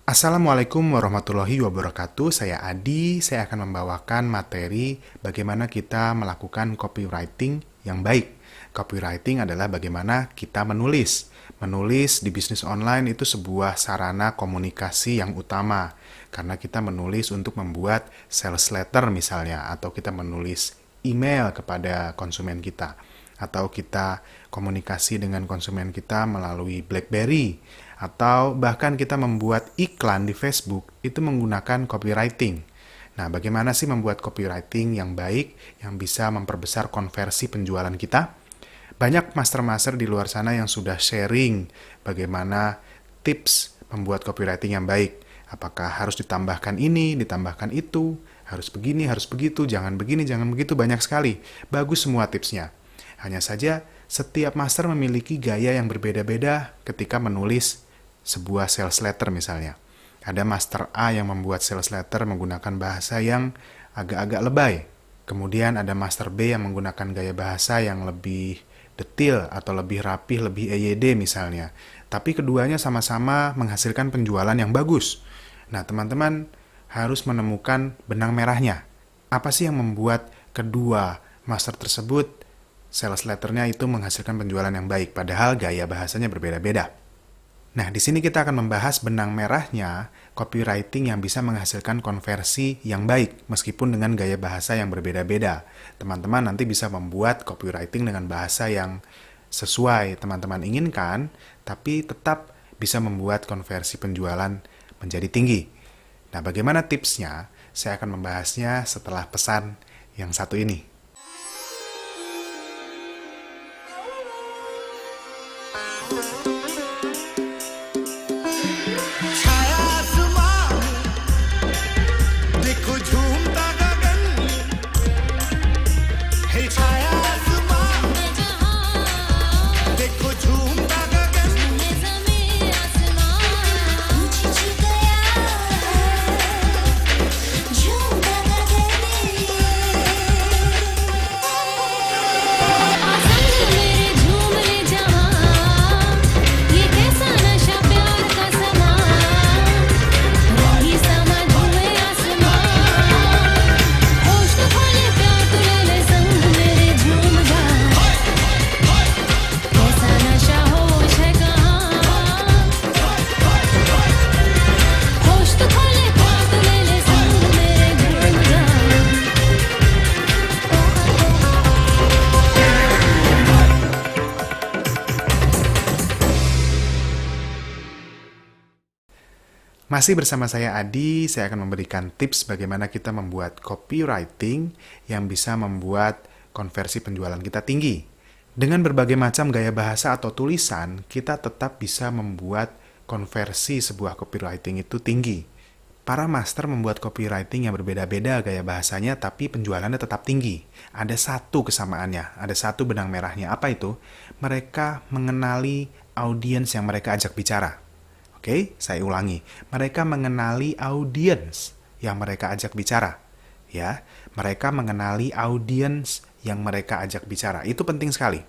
Assalamualaikum warahmatullahi wabarakatuh. Saya Adi. Saya akan membawakan materi bagaimana kita melakukan copywriting yang baik. Copywriting adalah bagaimana kita menulis. Menulis di bisnis online itu sebuah sarana komunikasi yang utama. Karena kita menulis untuk membuat sales letter misalnya, atau kita menulis email kepada konsumen kita, atau kita komunikasi dengan konsumen kita melalui BlackBerry, atau bahkan kita membuat iklan di Facebook itu menggunakan copywriting. Nah, bagaimana sih membuat copywriting yang baik yang bisa memperbesar konversi penjualan kita? Banyak master-master di luar sana yang sudah sharing bagaimana tips membuat copywriting yang baik. Apakah harus ditambahkan ini, ditambahkan itu, harus begini, harus begitu, jangan begini, jangan begitu, banyak sekali. Bagus semua tipsnya. Hanya saja, setiap master memiliki gaya yang berbeda-beda ketika menulis sebuah sales letter misalnya. Ada master A yang membuat sales letter menggunakan bahasa yang agak-agak lebay. Kemudian ada master B yang menggunakan gaya bahasa yang lebih detil atau lebih rapih, lebih EYD misalnya. Tapi keduanya sama-sama menghasilkan penjualan yang bagus. Nah, teman-teman harus menemukan benang merahnya. Apa sih yang membuat kedua master tersebut sales letternya itu menghasilkan penjualan yang baik, padahal gaya bahasanya berbeda-beda. Nah, di sini kita akan membahas benang merahnya copywriting yang bisa menghasilkan konversi yang baik, meskipun dengan gaya bahasa yang berbeda-beda. Teman-teman nanti bisa membuat copywriting dengan bahasa yang sesuai teman-teman inginkan, tapi tetap bisa membuat konversi penjualan menjadi tinggi. Nah, bagaimana tipsnya? Saya akan membahasnya setelah pesan yang satu ini. Masih bersama saya Adi, saya akan memberikan tips bagaimana kita membuat copywriting yang bisa membuat konversi penjualan kita tinggi. Dengan berbagai macam gaya bahasa atau tulisan, kita tetap bisa membuat konversi sebuah copywriting itu tinggi. Para master membuat copywriting yang berbeda-beda gaya bahasanya, tapi penjualannya tetap tinggi. Ada satu kesamaannya, ada satu benang merahnya. Apa itu? Mereka mengenali audiens yang mereka ajak bicara. Oke, saya ulangi. Mereka mengenali audiens yang mereka ajak bicara. Ya, mereka mengenali audiens yang mereka ajak bicara. Itu penting sekali.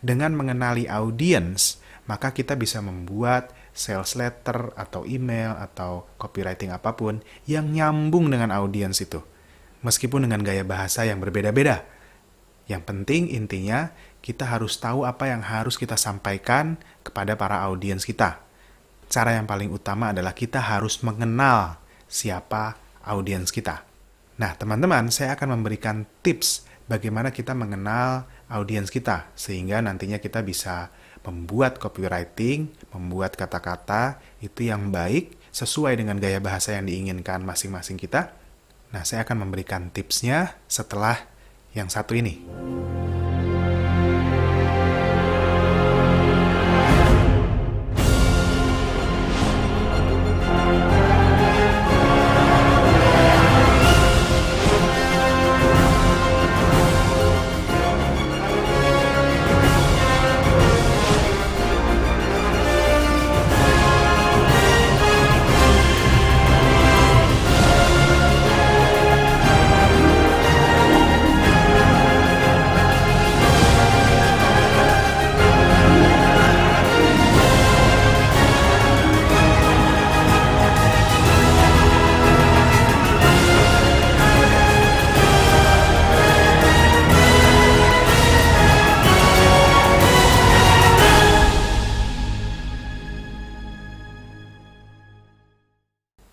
Dengan mengenali audiens, maka kita bisa membuat sales letter atau email atau copywriting apapun yang nyambung dengan audiens itu. Meskipun dengan gaya bahasa yang berbeda-beda. Yang penting intinya kita harus tahu apa yang harus kita sampaikan kepada para audiens kita. Cara yang paling utama adalah kita harus mengenal siapa audiens kita. Nah, teman-teman, saya akan memberikan tips bagaimana kita mengenal audiens kita, sehingga nantinya kita bisa membuat copywriting, membuat kata-kata itu yang baik, sesuai dengan gaya bahasa yang diinginkan masing-masing kita. Nah, saya akan memberikan tipsnya setelah yang satu ini.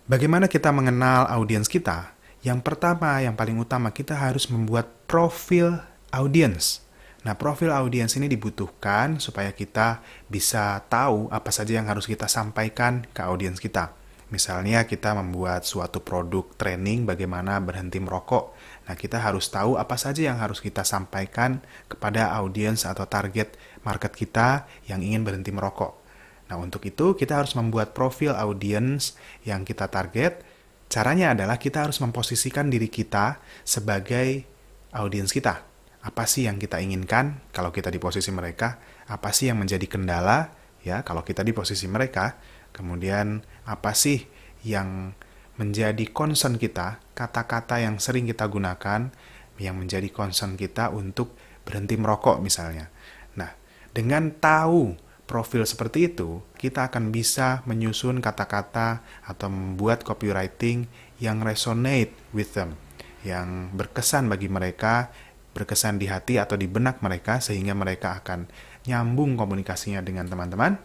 Bagaimana kita mengenal audiens kita? Yang pertama, yang paling utama, kita harus membuat profil audiens. Nah, profil audiens ini dibutuhkan supaya kita bisa tahu apa saja yang harus kita sampaikan ke audiens kita. Misalnya kita membuat suatu produk training bagaimana berhenti merokok. Nah, kita harus tahu apa saja yang harus kita sampaikan kepada audiens atau target market kita yang ingin berhenti merokok. Nah, untuk itu kita harus membuat profil audiens yang kita target. Caranya adalah kita harus memposisikan diri kita sebagai audiens kita. Apa sih yang kita inginkan kalau kita di posisi mereka? Apa sih yang menjadi kendala ya kalau kita di posisi mereka? Kemudian apa sih yang menjadi concern kita, kata-kata yang sering kita gunakan yang menjadi concern kita untuk berhenti merokok misalnya. Nah, dengan tahu profil seperti itu, kita akan bisa menyusun kata-kata atau membuat copywriting yang resonate with them, yang berkesan bagi mereka, berkesan di hati atau di benak mereka, sehingga mereka akan nyambung komunikasinya dengan teman-teman.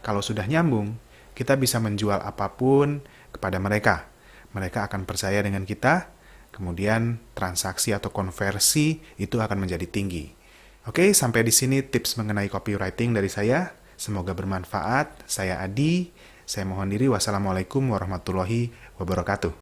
Kalau sudah nyambung, kita bisa menjual apapun kepada mereka. Mereka akan percaya dengan kita, kemudian transaksi atau konversi itu akan menjadi tinggi. Oke, sampai di sini tips mengenai copywriting dari saya. Semoga bermanfaat. Saya Adi. Saya mohon diri. Wassalamualaikum warahmatullahi wabarakatuh.